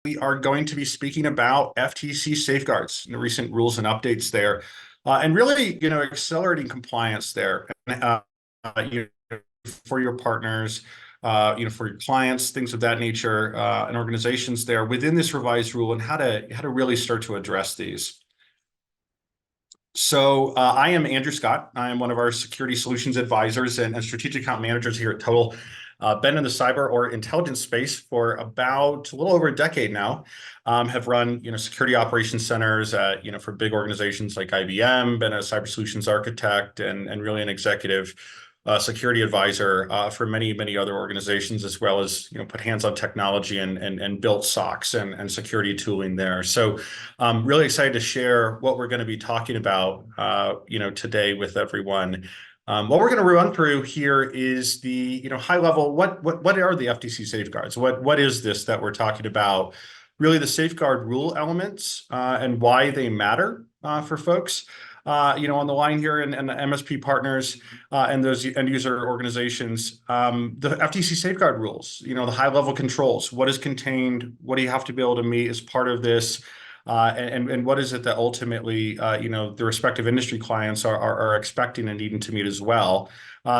we are going to be speaking about FTC safeguards and the recent rules and updates there, and really, accelerating compliance there, for your partners, for your clients, things of that nature, and organizations there within this revised rule, and how to really start to address these. So I am Andrew Scott. I am one of our security solutions advisors and strategic account managers here at Todyl. Been in the cyber or intelligence space for about a little over a decade now. Have run security operations centers for big organizations like IBM. Been a cyber solutions architect and really an executive security advisor for many other organizations, as well as put hands on technology and built SOCs and security tooling there. So really excited to share what we're going to be talking about today with everyone. What we're going to run through here is the high level. What are the FTC safeguards? What is this that we're talking about? Really, the safeguard rule elements and why they matter for folks. On the line here and the MSP partners and those end user organizations, the FTC safeguard rules, the high level controls, what is contained, what do you have to be able to meet as part of this, and what is it that ultimately, the respective industry clients are expecting and needing to meet as well.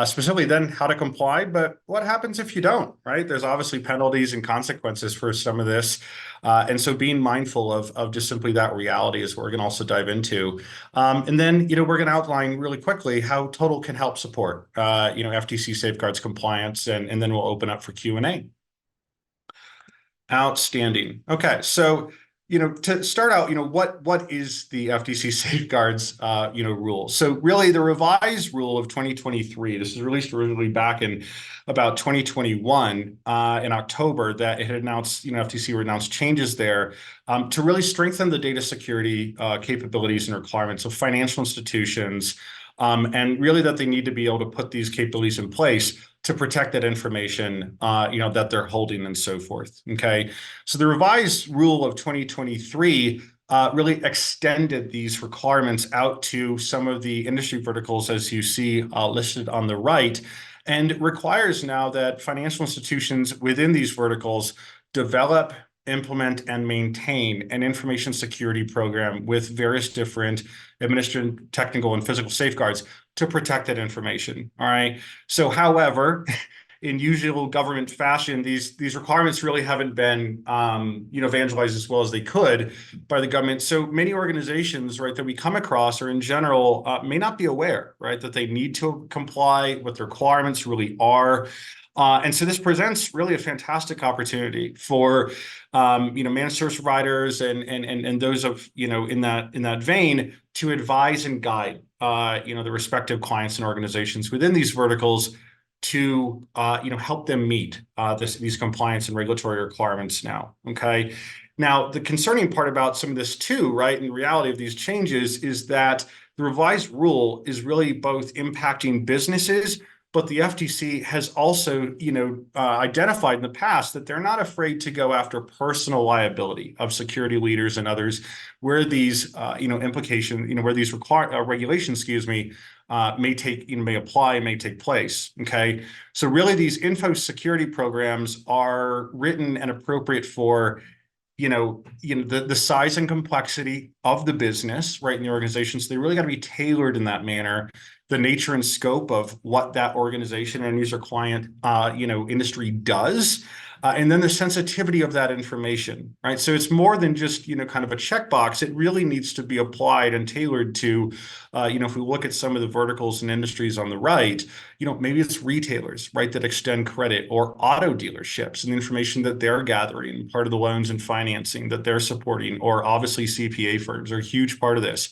Specifically then how to comply, but what happens if you don't, right? There's obviously penalties and consequences for some of this. And so being mindful of just simply that reality is what we're going to also dive into. And then, we're going to outline really quickly how Todyl can help support, FTC safeguards compliance, and then we'll open up for Q&A. Outstanding. Okay, so to start out, what is the FTC safeguards, rule? So really the revised rule of 2023, this was released originally back in about 2021 in October, that it had announced, FTC would announce changes there to really strengthen the data security capabilities and requirements of financial institutions, and really that they need to be able to put these capabilities in place to protect that information, that they're holding and so forth. Okay, so the revised rule of 2023 really extended these requirements out to some of the industry verticals, as you see listed on the right, and requires now that financial institutions within these verticals develop, implement, and maintain an information security program with various different administrative, technical, and physical safeguards to protect that information. All right. So, however, in usual government fashion, these requirements really haven't been, evangelized as well as they could by the government. So many organizations, right, that we come across, or in general, may not be aware, right, that they need to comply, what the requirements really are. And so this presents really a fantastic opportunity for, managed service providers and those of, in that vein, to advise and guide, the respective clients and organizations within these verticals to, help them meet these compliance and regulatory requirements now. Okay. Now, the concerning part about some of this too, right, in reality of these changes is that the revised rule is really both impacting businesses, but the FTC has also, identified in the past that they're not afraid to go after personal liability of security leaders and others, where these, where these regulations, may apply, may take place. Okay, so really, these info security programs are written and appropriate for the size and complexity of the business, right, in the organization. So they really got to be tailored in that manner, the nature and scope of what that organization and user client, industry does, and then the sensitivity of that information, right? So it's more than just, kind of a checkbox. It really needs to be applied and tailored to, if we look at some of the verticals and industries on the right, maybe it's retailers, right, that extend credit, or auto dealerships and the information that they're gathering, part of the loans and financing that they're supporting, or obviously CPA firms are a huge part of this.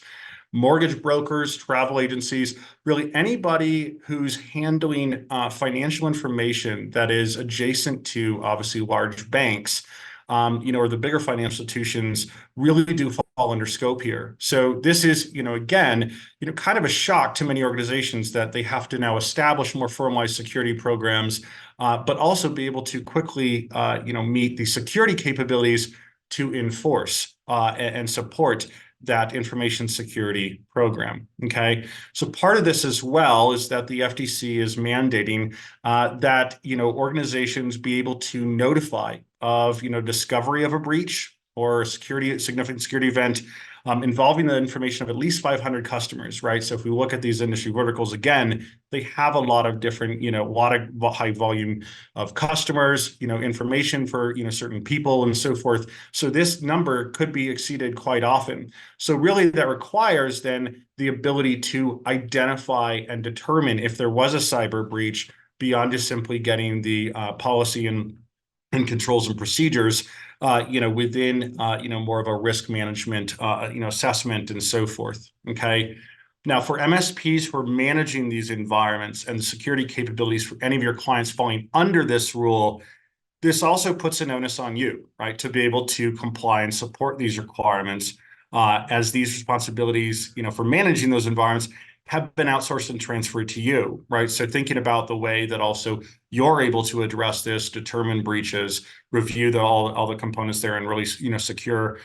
Mortgage brokers, travel agencies, really anybody who's handling financial information that is adjacent to obviously large banks, or the bigger financial institutions, really do fall under scope here. So this is, again, kind of a shock to many organizations that they have to now establish more formalized security programs, but also be able to quickly, meet the security capabilities to enforce and support that information security program. Okay, so part of this as well is that the FTC is mandating that organizations be able to notify of, discovery of a breach or significant security event involving the information of at least 500 customers, right? So if we look at these industry verticals again, they have a lot of different, a lot of high volume of customers, information for, certain people and so forth. So this number could be exceeded quite often. So really that requires then the ability to identify and determine if there was a cyber breach beyond just simply getting the policy and controls and procedures, within, more of a risk management, assessment and so forth. Okay. Now, for MSPs who are managing these environments and the security capabilities for any of your clients falling under this rule, this also puts an onus on you, right, to be able to comply and support these requirements, as these responsibilities, for managing those environments have been outsourced and transferred to you, right? So thinking about the way that also you're able to address this, determine breaches, review all the components there, and really, secure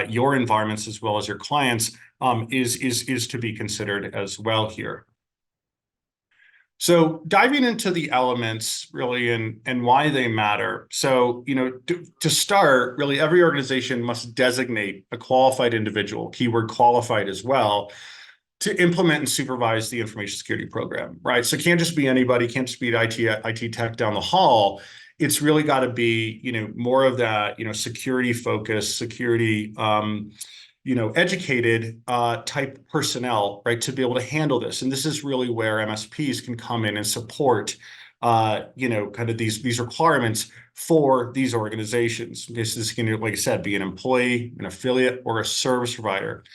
your environments as well as your clients, is to be considered as well here. So diving into the elements really and why they matter. So, to start, really every organization must designate a qualified individual, keyword qualified as well, to implement and supervise the information security program, right? So it can't just be anybody, can't just be IT tech down the hall. It's really got to be, more of that, security focused, security, educated type personnel, right, to be able to handle this. And this is really where MSPs can come in and support, kind of these requirements for these organizations. This can, like I said, be an employee, an affiliate, or a service provider.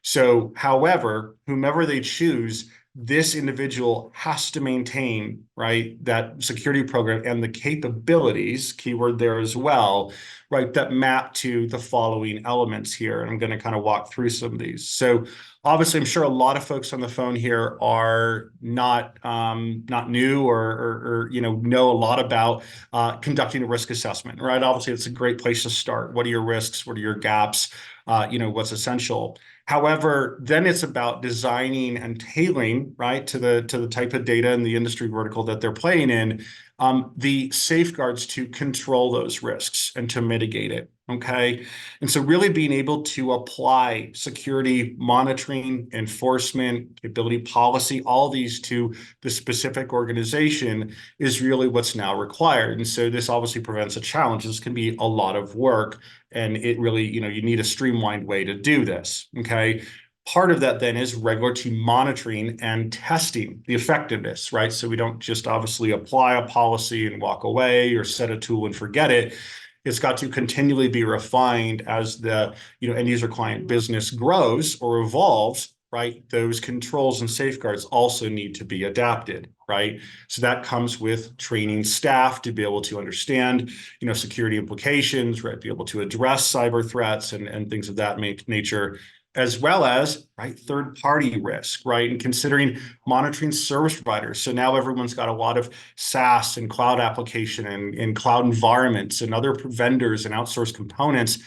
So, however, whomever they choose, this individual has to maintain, right, that security program and the capabilities, keyword there as well, right, that map to the following elements here. And I'm going to kind of walk through some of these. So obviously, I'm sure a lot of folks on the phone here are not new or know a lot about conducting a risk assessment, right? Obviously, it's a great place to start. What are your risks? What are your gaps? What's essential? However, then it's about designing and tailoring, right, to the type of data and the industry vertical that they're playing in, the safeguards to control those risks and to mitigate it. Okay. And so really being able to apply security monitoring, enforcement, ability policy, all these to the specific organization is really what's now required. And so this obviously prevents a challenge. This can be a lot of work, and it really, you need a streamlined way to do this. Okay. Part of that then is regulatory monitoring and testing the effectiveness, right? So we don't just obviously apply a policy and walk away or set a tool and forget it. It's got to continually be refined as the end user client business grows or evolves, right? Those controls and safeguards also need to be adapted, right? So that comes with training staff to be able to understand, security implications, right? Be able to address cyber threats and things of that nature, as well as, right, third-party risk, right, and considering monitoring service providers. So now everyone's got a lot of SaaS and cloud application and cloud environments and other vendors and outsourced components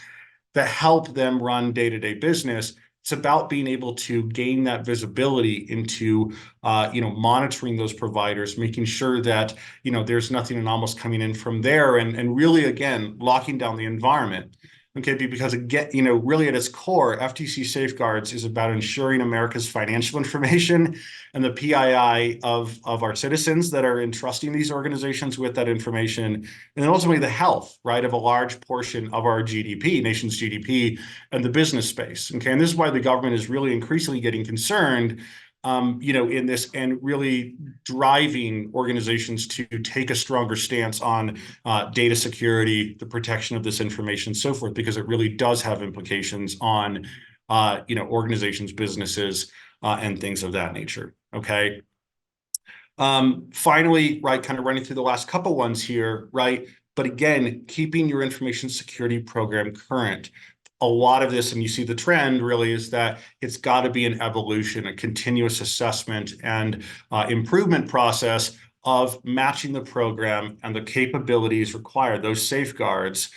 that help them run day-to-day business. It's about being able to gain that visibility into, monitoring those providers, making sure that, there's nothing anomalous coming in from there, and really, again, locking down the environment. Okay, because again, really at its core, FTC safeguards is about ensuring America's financial information and the PII of our citizens that are entrusting these organizations with that information, and then ultimately the health, right, of a large portion of our GDP, nation's GDP, and the business space. Okay, and this is why the government is really increasingly getting concerned, in this, and really driving organizations to take a stronger stance on data security, the protection of this information, so forth, because it really does have implications on, organizations, businesses, and things of that nature. Okay. Finally, right, kind of running through the last couple ones here, right? But again, keeping your information security program current. A lot of this, and you see the trend really, is that it's got to be an evolution, a continuous assessment and improvement process of matching the program and the capabilities required, those safeguards,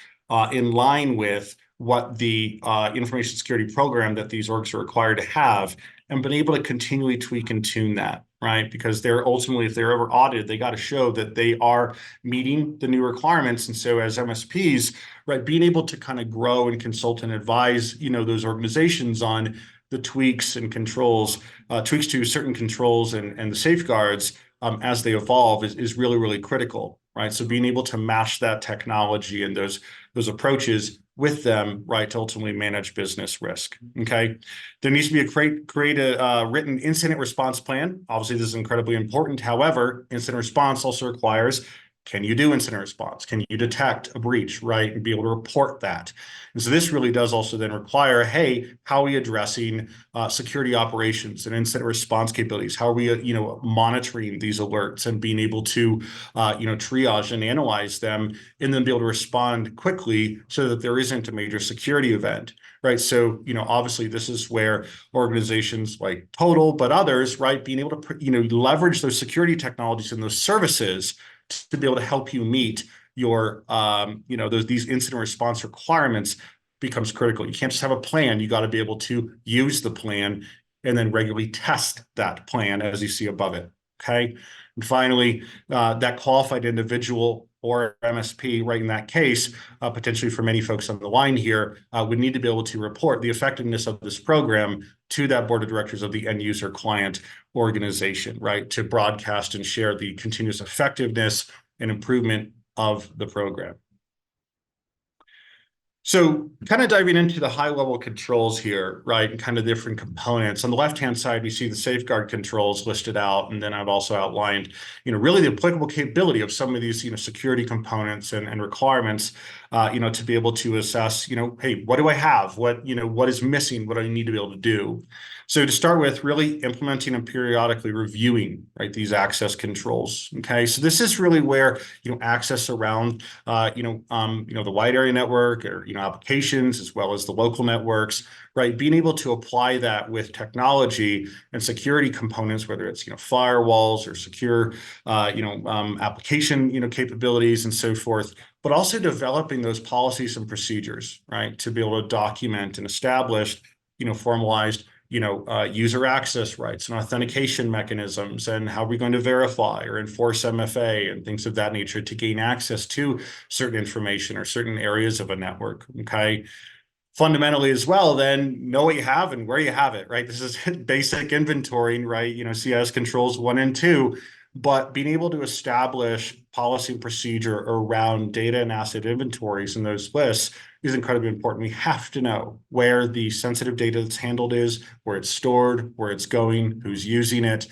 in line with what the information security program that these orgs are required to have. and been able to continually tweak and tune that, right? Because they're ultimately, if they're ever audited, they got to show that they are meeting the new requirements. And so as MSPs, right, being able to kind of grow and consult and advise, those organizations on the tweaks and controls, tweaks to certain controls and the safeguards as they evolve is really, really critical, right? So being able to match that technology and those approaches with them, right, to ultimately manage business risk. Okay, there needs to be create a written incident response plan. Obviously, this is incredibly important. However, incident response also requires, can you do incident response? Can you detect a breach, right, and be able to report that? And so this really does also then require, hey, how are we addressing security operations and incident response capabilities? How are we, monitoring these alerts and being able to, triage and analyze them, and then be able to respond quickly so that there isn't a major security event, right? So, obviously this is where organizations like Todyl, but others, right, being able to, leverage those security technologies and those services to be able to help you meet your, these incident response requirements becomes critical. You can't just have a plan. You got to be able to use the plan and then regularly test that plan as you see above it. Okay. And finally, that qualified individual or MSP, right, in that case, potentially for many folks on the line here, would need to be able to report the effectiveness of this program to that board of directors of the end user client organization, right, to broadcast and share the continuous effectiveness and improvement of the program. So kind of diving into the high level controls here, right, and kind of different components. On the left-hand side, we see the safeguard controls listed out, and then I've also outlined, really the applicable capability of some of these, security components and requirements, to be able to assess, hey, what do I have? What is missing? What do I need to be able to do? So to start with, really implementing and periodically reviewing, right, these access controls. Okay, so this is really where, access around, the wide area network or, applications as well as the local networks, right? Being able to apply that with technology and security components, whether it's, firewalls or secure, application, capabilities and so forth, but also developing those policies and procedures, right? To be able to document and establish, formalized, user access rights and authentication mechanisms, and how are we going to verify or enforce MFA and things of that nature to gain access to certain information or certain areas of a network, okay? Fundamentally as well, then know what you have and where you have it, right? This is basic inventorying, right? CS controls 1 and 2, but being able to establish policy and procedure around data and asset inventories in those lists is incredibly important. We have to know where the sensitive data that's handled is, where it's stored, where it's going, who's using it.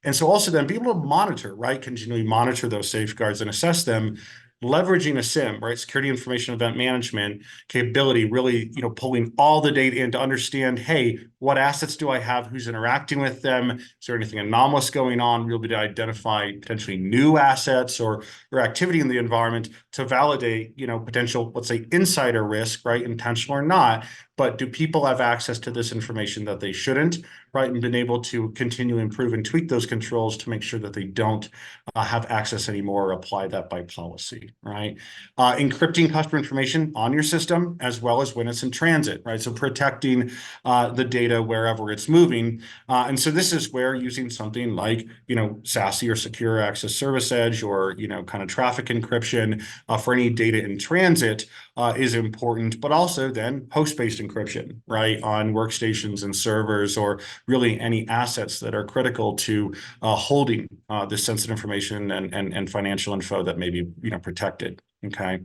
And so also then be able to monitor, right? Continually monitor those safeguards and assess them, leveraging a SIM, right? Security Information Event Management capability, really, pulling all the data in to understand, hey, what assets do I have? Who's interacting with them? Is there anything anomalous going on? We'll be able to identify potentially new assets or activity in the environment to validate, potential, let's say, insider risk, right? Intentional or not. But do people have access to this information that they shouldn't, right? And been able to continue to improve and tweak those controls to make sure that they don't have access anymore or apply that by policy, right? Encrypting customer information on your system as well as when it's in transit, right? So protecting the data wherever it's moving. And so this is where using something like, SASE or Secure Access Service Edge or, kind of traffic encryption for any data in transit is important, but also then host-based encryption, right, on workstations and servers, or really any assets that are critical to holding this sensitive information and financial info that may be, protected. Okay.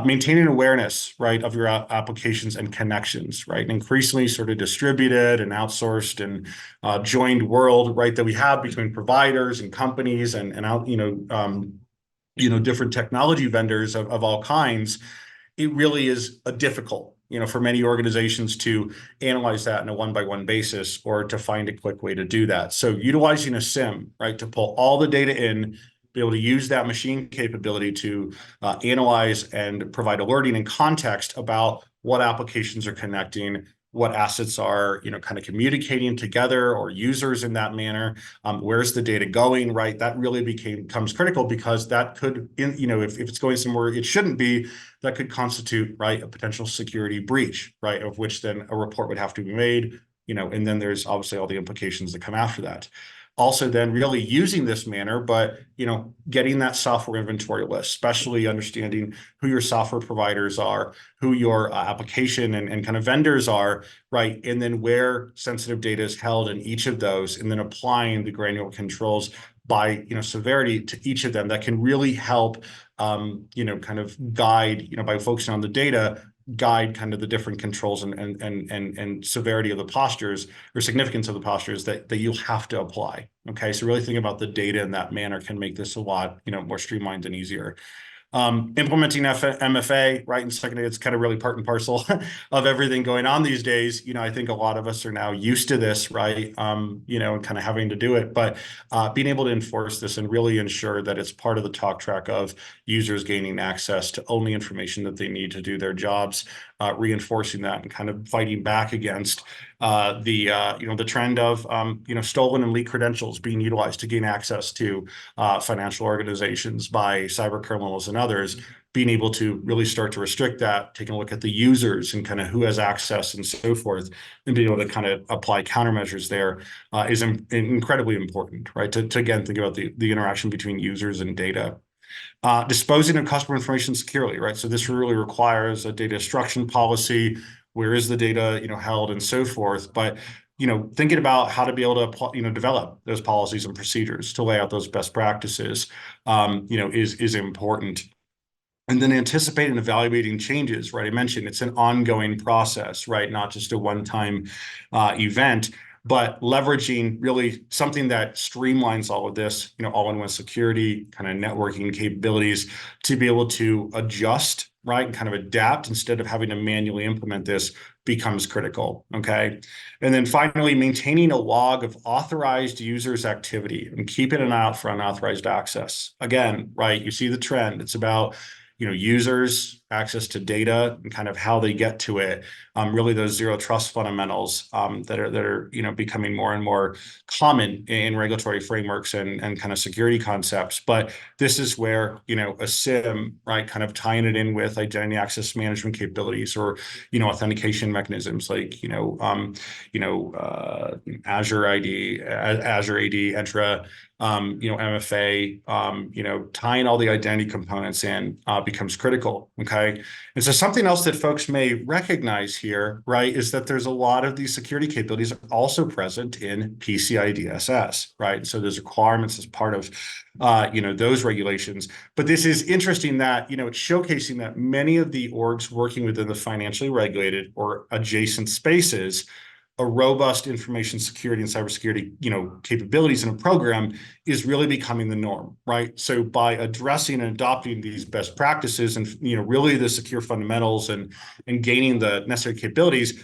Maintaining awareness, right, of your applications and connections, right, an increasingly sort of distributed and outsourced and joined world, right, that we have between providers and companies and different technology vendors of all kinds. It really is a difficult, for many organizations to analyze that on a one-by-one basis or to find a quick way to do that. So utilizing a SIM, right, to pull all the data in, be able to use that machine capability to analyze and provide alerting and context about what applications are connecting, what assets are, kind of communicating together or users in that manner. Where's the data going, right? That really becomes critical, because that could, if it's going somewhere it shouldn't be, that could constitute, right, a potential security breach, right, of which then a report would have to be made, and then there's obviously all the implications that come after that. Also then really using this manner, but getting that software inventory list, especially understanding who your software providers are, who your application and kind of vendors are, right? And then where sensitive data is held in each of those, and then applying the granular controls by severity to each of them that can really help kind of guide, by focusing on the data, guide kind of the different controls and severity of the postures or significance of the postures that you'll have to apply. Okay, so really thinking about the data in that manner can make this a lot more streamlined and easier. Implementing MFA, right? And second, it's kind of really part and parcel of everything going on these days. I think a lot of us are now used to this, right? And kind of having to do it, but being able to enforce this and really ensure that it's part of the talk track of users gaining access to only information that they need to do their jobs, reinforcing that and kind of fighting back against the trend of stolen and leaked credentials being utilized to gain access to financial organizations by cyber criminals and others, being able to really start to restrict that, taking a look at the users and kind of who has access and so forth, and being able to kind of apply countermeasures there is incredibly important, right? To again, think about the interaction between users and data. Disposing of customer information securely, right? So this really requires a data destruction policy. Where is the data, held and so forth. But, thinking about how to be able to, develop those policies and procedures to lay out those best practices, is important. And then anticipating and evaluating changes, right? I mentioned it's an ongoing process, right? Not just a one-time event, but leveraging really something that streamlines all of this, all-in-one security, kind of networking capabilities to be able to adjust, right? And kind of adapt instead of having to manually implement this becomes critical, okay? And then finally, maintaining a log of authorized users' activity and keeping an eye out for unauthorized access. Again, right, you see the trend. It's about users, access to data, and kind of how they get to it. Really, those zero trust fundamentals that are becoming more and more common in regulatory frameworks and kind of security concepts. But this is where a SIM, right, kind of tying it in with identity access management capabilities or authentication mechanisms like Azure ID, Azure AD, Entra. MFA, tying all the identity components in becomes critical, okay? And so something else that folks may recognize here, right, is that there's a lot of these security capabilities also present in PCI DSS, right? So there's requirements as part of, those regulations. But this is interesting that, it's showcasing that many of the orgs working within the financially regulated or adjacent spaces, a robust information security and cybersecurity, capabilities in a program is really becoming the norm, right? So by addressing and adopting these best practices and, really the secure fundamentals and gaining the necessary capabilities,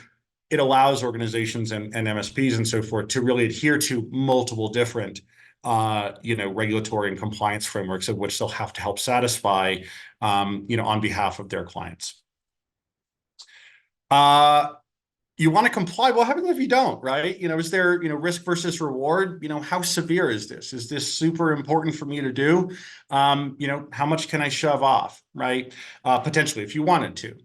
it allows organizations and MSPs and so forth to really adhere to multiple different, regulatory and compliance frameworks of which they'll have to help satisfy, on behalf of their clients. You want to comply. Well, how about if you don't, right? Is there, risk versus reward? How severe is this? Is this super important for me to do? How much can I shove off, right? Potentially, if you wanted to.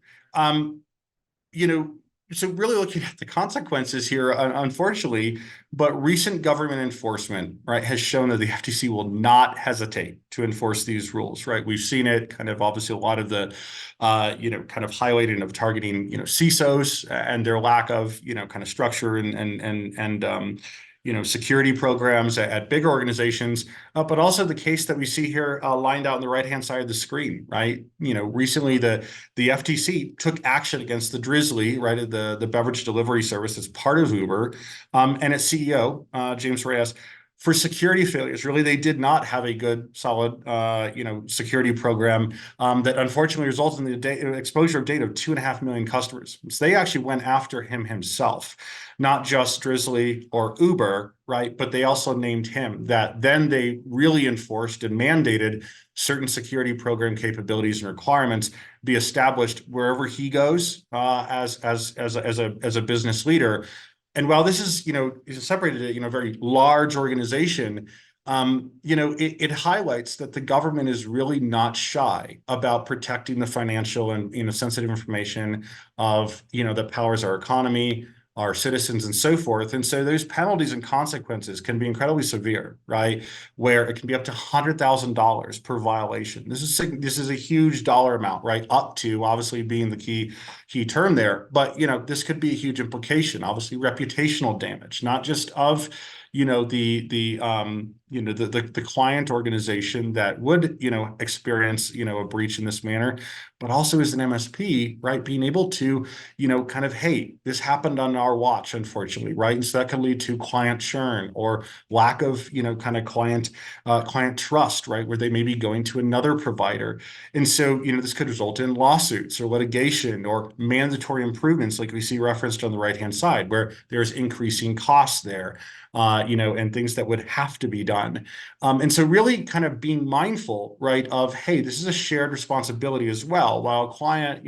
So really looking at the consequences here, unfortunately, but recent government enforcement, right, has shown that the FTC will not hesitate to enforce these rules, right? We've seen it kind of obviously a lot of the, kind of highlighting of targeting, CISOs and their lack of, kind of structure and security programs at big organizations, but also the case that we see here lined out on the right-hand side of the screen, right? Recently the FTC took action against the Drizzly, right, the beverage delivery service that's part of Uber, and its CEO, James Reyes, for security failures. Really, they did not have a good, solid, security program that unfortunately resulted in the exposure of data of 2.5 million customers. So they actually went after him himself, not just Drizzly or Uber, right? But they also named him. That then they really enforced and mandated certain security program capabilities and requirements be established wherever he goes as a business leader. And while this is separated a very large organization, it highlights that the government is really not shy about protecting the financial and sensitive information of that powers our economy, our citizens and so forth. And so those penalties and consequences can be incredibly severe, right? Where it can be up to $100,000 per violation. This is a huge dollar amount, right? Up to obviously being the key term there, but this could be a huge implication. Obviously, reputational damage, not just of the client organization that would experience a breach in this manner, but also as an MSP, right, being able to kind of, hey, this happened on our watch, unfortunately, right? And so that can lead to client churn or lack of kind of client trust, right, where they may be going to another provider. And so this could result in lawsuits or litigation or mandatory improvements like we see referenced on the right hand side, where there's increasing costs there, and things that would have to be done. And so really kind of being mindful, right, of, hey, this is a shared responsibility as well. While a client,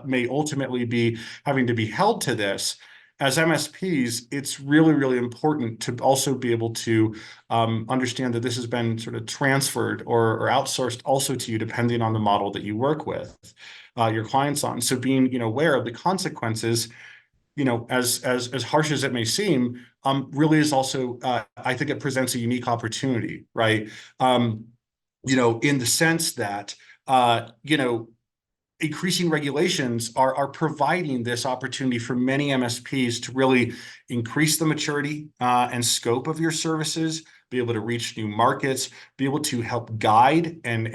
may ultimately be having to be held to this, as MSPs, it's really, really important to also be able to understand that this has been sort of transferred or outsourced also to you, depending on the model that you work with your clients on. So being, aware of the consequences, as harsh as it may seem, really is also, I think it presents a unique opportunity, right? In the sense that, increasing regulations are providing this opportunity for many MSPs to really increase the maturity and scope of your services, be able to reach new markets, be able to help guide and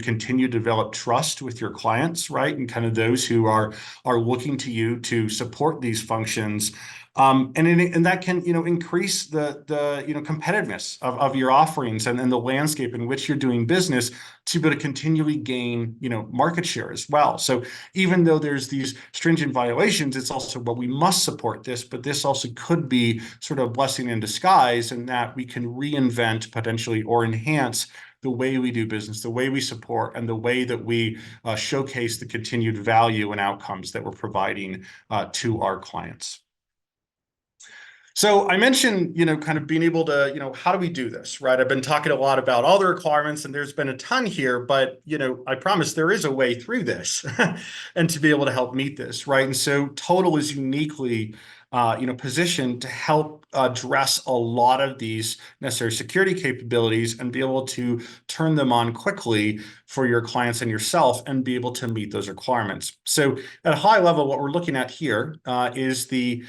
continue to develop trust with your clients, right? And kind of those who are looking to you to support these functions. And that can increase the competitiveness of your offerings and the landscape in which you're doing business, to be able to continually gain market share as well. So even though there's these stringent violations, it's also, well, we must support this, but this also could be sort of a blessing in disguise, in that we can reinvent potentially or enhance the way we do business, the way we support, and the way that we showcase the continued value and outcomes that we're providing to our clients. So I mentioned, kind of being able to, how do we do this, right? I've been talking a lot about all the requirements, and there's been a ton here, but, I promise there is a way through this and to be able to help meet this, right? And so Todyl is uniquely, positioned to help address a lot of these necessary security capabilities and be able to turn them on quickly for your clients and yourself, and be able to meet those requirements. So at a high level, what we're looking at here is the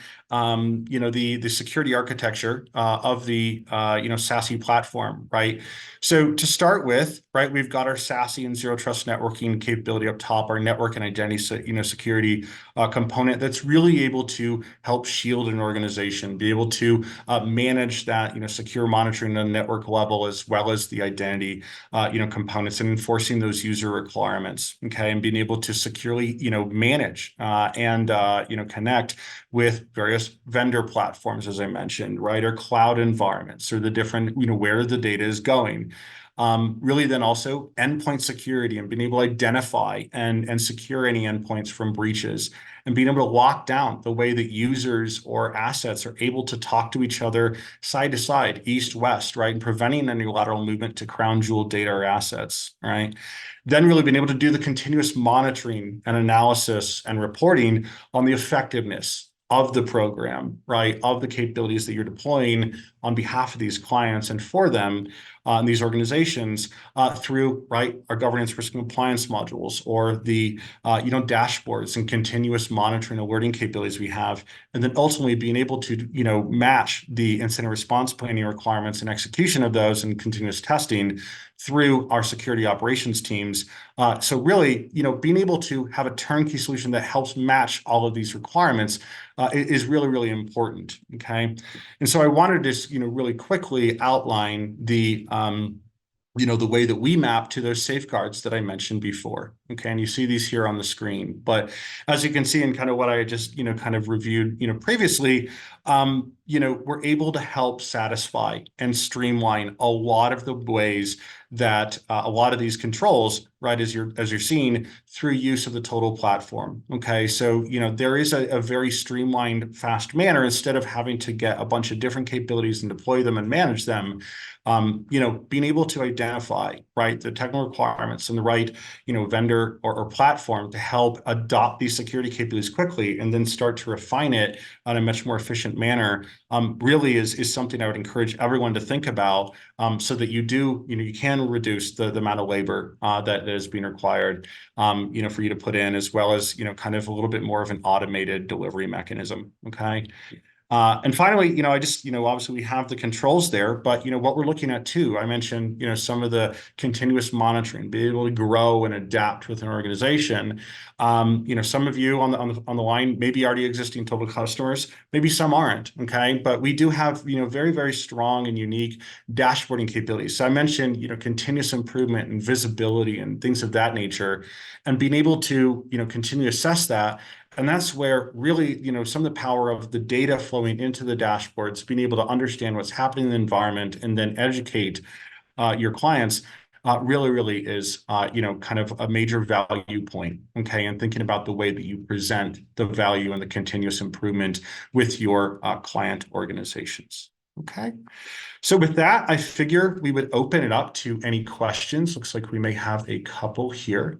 security architecture of the SASE platform, right? So to start with, right, we've got our SASE and zero trust networking capability up top, our network and identity security component that's really able to help shield an organization, be able to manage that secure monitoring on the network level, as well as the identity components, and enforcing those user requirements, okay, and being able to securely manage and connect with various vendor platforms, as I mentioned, right, or cloud environments, or the different where the data is going. Really then also endpoint security, and being able to identify and secure any endpoints from breaches, and being able to lock down the way that users or assets are able to talk to each other side to side, east, west, right? And preventing any lateral movement to crown jewel data or assets, right? Then really being able to do the continuous monitoring and analysis and reporting on the effectiveness of the program, right, of the capabilities that you're deploying on behalf of these clients and for them and these organizations through, right, our governance, risk, and compliance modules, or the dashboards and continuous monitoring alerting capabilities we have, and then ultimately being able to match the incident response planning requirements and execution of those and continuous testing through our security operations teams. So really, being able to have a turnkey solution that helps match all of these requirements is really, really important. Okay, and so I wanted to really quickly outline the the way that we map to those safeguards that I mentioned before. Okay, and you see these here on the screen. But as you can see in kind of what I just kind of reviewed previously, we're able to help satisfy and streamline a lot of the ways that a lot of these controls, right, as you're seeing through use of the Todyl platform. Okay, so there is a very streamlined, fast manner, instead of having to get a bunch of different capabilities and deploy them and manage them. Being able to identify, right, the technical requirements and the right vendor vendor or platform to help adopt these security capabilities quickly and then start to refine it on a much more efficient manner, really is something I would encourage everyone to think about, so that you can reduce the amount of labor that is being required, for you to put in, as well as, kind of a little bit more of an automated delivery mechanism. Okay. And finally, I just, obviously we have the controls there, but, what we're looking at too, I mentioned, some of the continuous monitoring, be able to grow and adapt with an organization. Some of you on the line may be already existing Total customers, maybe some aren't, okay? But we do have, very, very strong and unique dashboarding capabilities. So I mentioned, continuous improvement and visibility and things of that nature, and being able to, continue to assess that. And that's where really, some of the power of the data flowing into the dashboards, being able to understand what's happening in the environment and then educate your clients really, really is, kind of a major value point. Okay. And thinking about the way that you present the value and the continuous improvement with your client organizations. Okay. So with that, I figure we would open it up to any questions. Looks like we may have a couple here.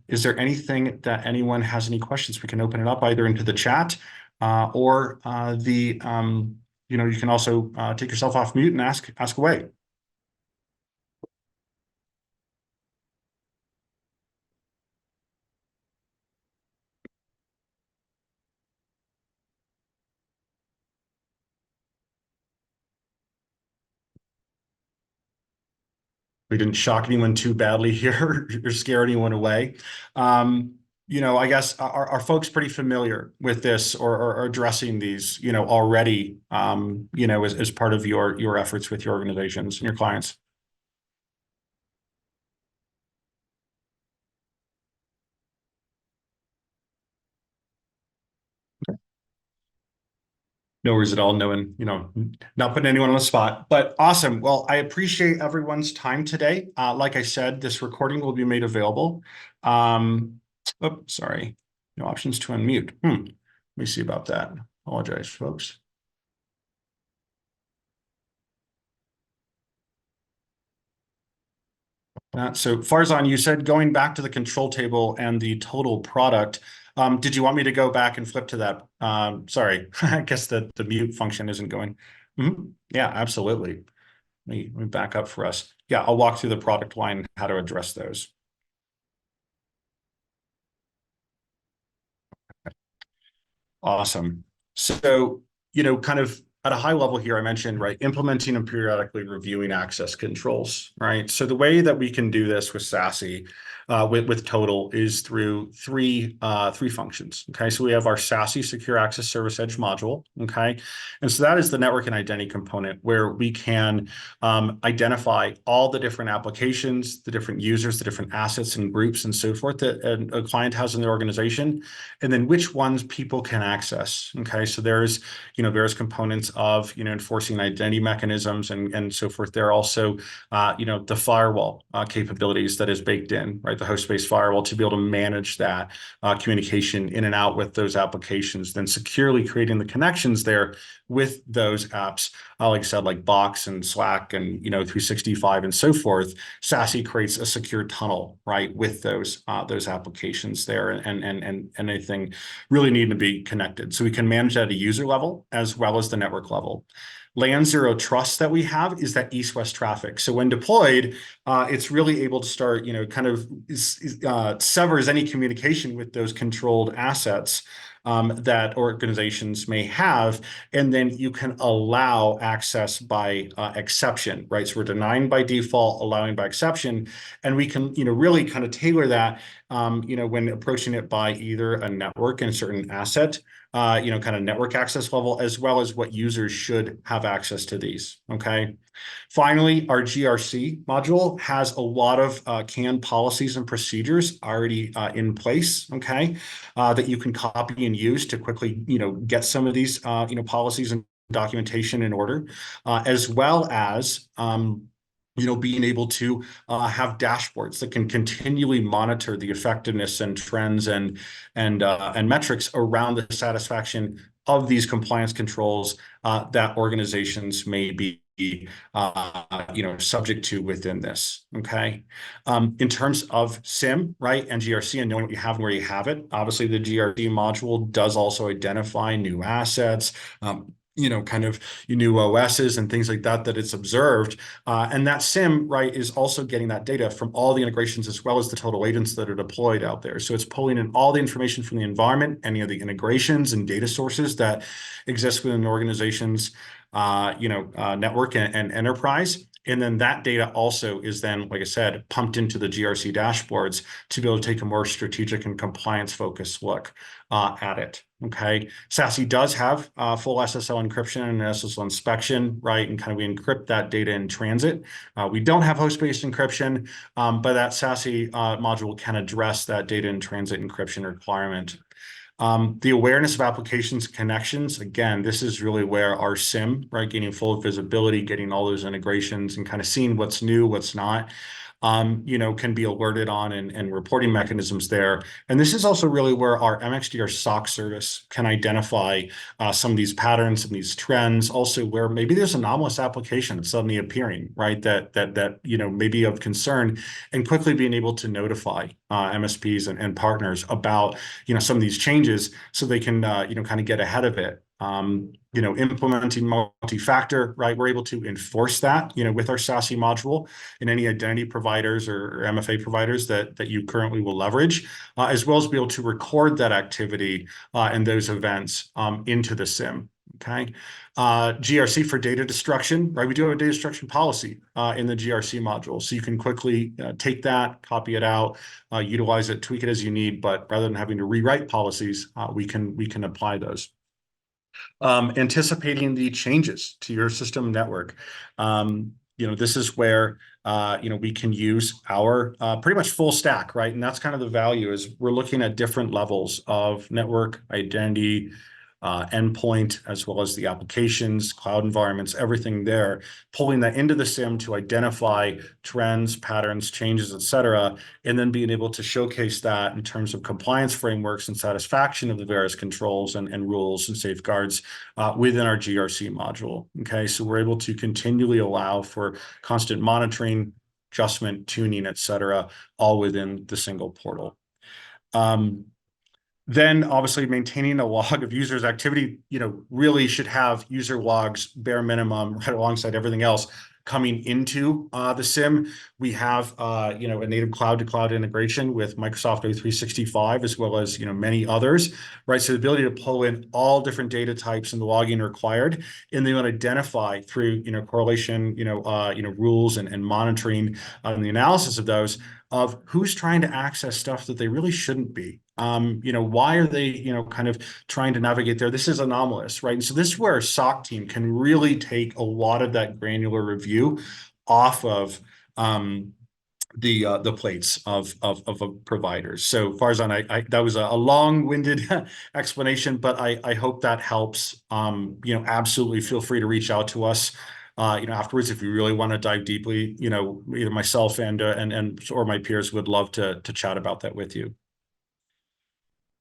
Is there anything that anyone has any questions? We can open it up either into the chat or you can also take yourself off mute and ask away. We didn't shock anyone too badly here or scare anyone away. I guess are folks pretty familiar with this or addressing these, already, as part of your efforts with your organizations and your clients? No worries at all. No one, not putting anyone on the spot, but awesome. Well, I appreciate everyone's time today. Like I said, this recording will be made available. Oh, sorry. No options to unmute. Let me see about that. Apologize, folks. So Farzan, you said going back to the control table and the Total product. Did you want me to go back and flip to that? Sorry, I guess the mute function isn't going. Yeah, absolutely. Let me back up for us. Yeah, I'll walk through the product line, how to address those. Awesome. So, kind of at a high level here, I mentioned, right, implementing and periodically reviewing access controls, right? So the way that we can do this with SASE, with Total, is through three functions. Okay, so we have our SASE Secure Access Service Edge module. Okay, and so that is the network and identity component where we can identify all the different applications, the different users, the different assets and groups and so forth that a client has in their organization, and then which ones people can access. Okay, so there's various components of enforcing identity mechanisms and so forth. There are also the firewall capabilities that is baked in, right? The host-based firewall to be able to manage that communication in and out with those applications, then securely creating the connections there with those apps, like I said, like Box and Slack and 365 and so forth. SASE creates a secure tunnel, right, with those applications there, and anything really need to be connected. So we can manage that at a user level as well as the network level. LAN zero trust that we have is that east-west traffic. So when deployed, it's really able to start, kind of severs any communication with those controlled assets that organizations may have, and then you can allow access by exception, right? So we're denying by default, allowing by exception, and we can, really kind of tailor that, when approaching it by either a network and a certain asset, kind of network access level, as well as what users should have access to these. Okay. Finally, our GRC module has a lot of CAN policies and procedures already in place, okay, that you can copy and use to quickly, get some of these, policies and documentation in order, as well as, being able to have dashboards that can continually monitor the effectiveness and trends and metrics around the satisfaction of these compliance controls that organizations may be subject to within this. Okay. In terms of SIM, right, and GRC and knowing what you have and where you have it, obviously the GRC module does also identify new assets, kind of new OSs and things like that that it's observed. And that SIM, right, is also getting that data from all the integrations as well as the total agents that are deployed out there. So it's pulling in all the information from the environment, any of the integrations and data sources that exist within an organization's network and enterprise. And then that data also is then, like I said, pumped into the GRC dashboards to be able to take a more strategic and compliance-focused look at it. Okay, SASE does have full SSL encryption and SSL inspection, right? And kind of we encrypt that data in transit. We don't have host-based encryption, but that SASE module can address that data in transit encryption requirement. The awareness of applications connections, again, this is really where our SIM, right, gaining full visibility, getting all those integrations and kind of seeing what's new, what's not, can be alerted on and reporting mechanisms there. And this is also really where our MXDR SOC service can identify some of these patterns, some of these trends, also where maybe there's anomalous applications suddenly appearing, right, that may be of concern, and quickly being able to notify MSPs and partners about some of these changes so they can kind of get ahead of it. Implementing multi-factor, right? We're able to enforce that, with our SASE module in any identity providers or MFA providers that you currently will leverage, as well as be able to record that activity and those events into the SIM. Okay. GRC for data destruction, right? We do have a data destruction policy in the GRC module. So you can quickly take that, copy it out, utilize it, tweak it as you need, but rather than having to rewrite policies, we can apply those. Anticipating the changes to your system network. This is where we can use our pretty much full stack, right? And that's kind of the value is we're looking at different levels of network identity, endpoint, as well as the applications, cloud environments, everything there, pulling that into the SIM to identify trends, patterns, changes, et cetera, and then being able to showcase that in terms of compliance frameworks and satisfaction of the various controls and rules and safeguards within our GRC module. Okay, so we're able to continually allow for constant monitoring, adjustment, tuning, et cetera, all within the single portal. Then obviously maintaining a log of users' activity, really should have user logs bare minimum right alongside everything else coming into the SIM. We have a native cloud-to-cloud integration with Microsoft O365 as well as many others, right? So the ability to pull in all different data types and the logging required, and then identify through correlation, rules and monitoring and the analysis of those of who's trying to access stuff that they really shouldn't be. Why are they, kind of trying to navigate there? This is anomalous, right? And so this is where a SOC team can really take a lot of that granular review off of the plates of providers. So Farzan, that was a long-winded explanation, but I hope that helps. Absolutely feel free to reach out to us. Afterwards, if you really want to dive deeply, either myself and or my peers would love to chat about that with you.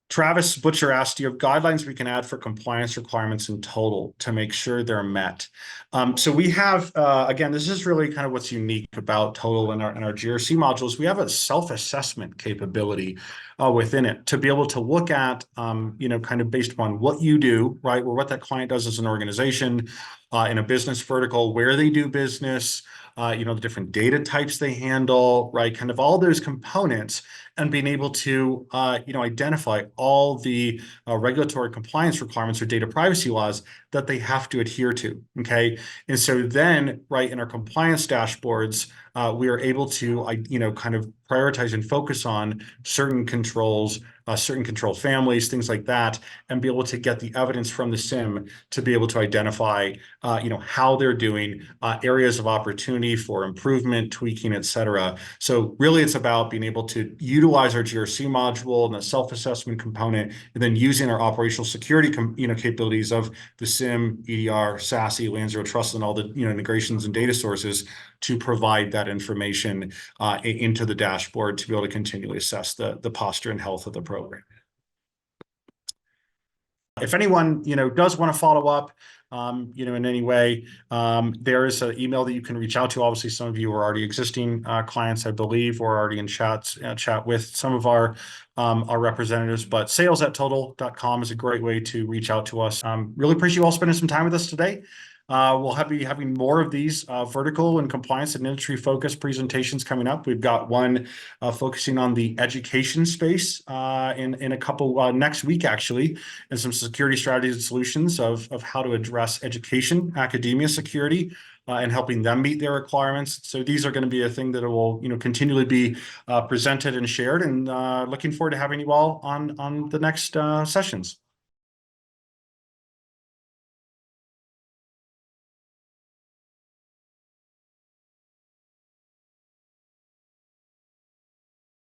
Travis Butcher asked, do you have guidelines we can add for compliance requirements in total to make sure they're met? So we have, again, this is really kind of what's unique about Todyl and our GRC modules. We have a self-assessment capability within it to be able to look at, kind of based upon what you do, right, or what that client does as an organization in a business vertical, where they do business, the different data types they handle, right, kind of all those components, and being able to, identify all the regulatory compliance requirements or data privacy laws that they have to adhere to, okay? And so then, right, in our compliance dashboards, we are able to, kind of prioritize and focus on certain controls, certain control families, things like that, and be able to get the evidence from the SIM to be able to identify, how they're doing, areas of opportunity for improvement, tweaking, et cetera. So really it's about being able to utilize our GRC module and the self-assessment component, and then using our operational security, capabilities of the SIM, EDR, SASE, LAN Zero Trust, and all the, integrations and data sources to provide that information into the dashboard to be able to continually assess the posture and health of the program. If anyone, does want to follow up, in any way, there is an email that you can reach out to. Obviously, some of you are already existing clients, I believe, or already in chat with some of our representatives. But sales@todyl.com is a great way to reach out to us. Really appreciate you all spending some time with us today. We'll be having more of these vertical and compliance and industry focused presentations coming up. We've got one focusing on the education space in a couple next week, actually, and some security strategies and solutions of how to address education, academia security, and helping them meet their requirements. So these are going to be a thing that will continually be presented and shared. And looking forward to having you all on the next sessions.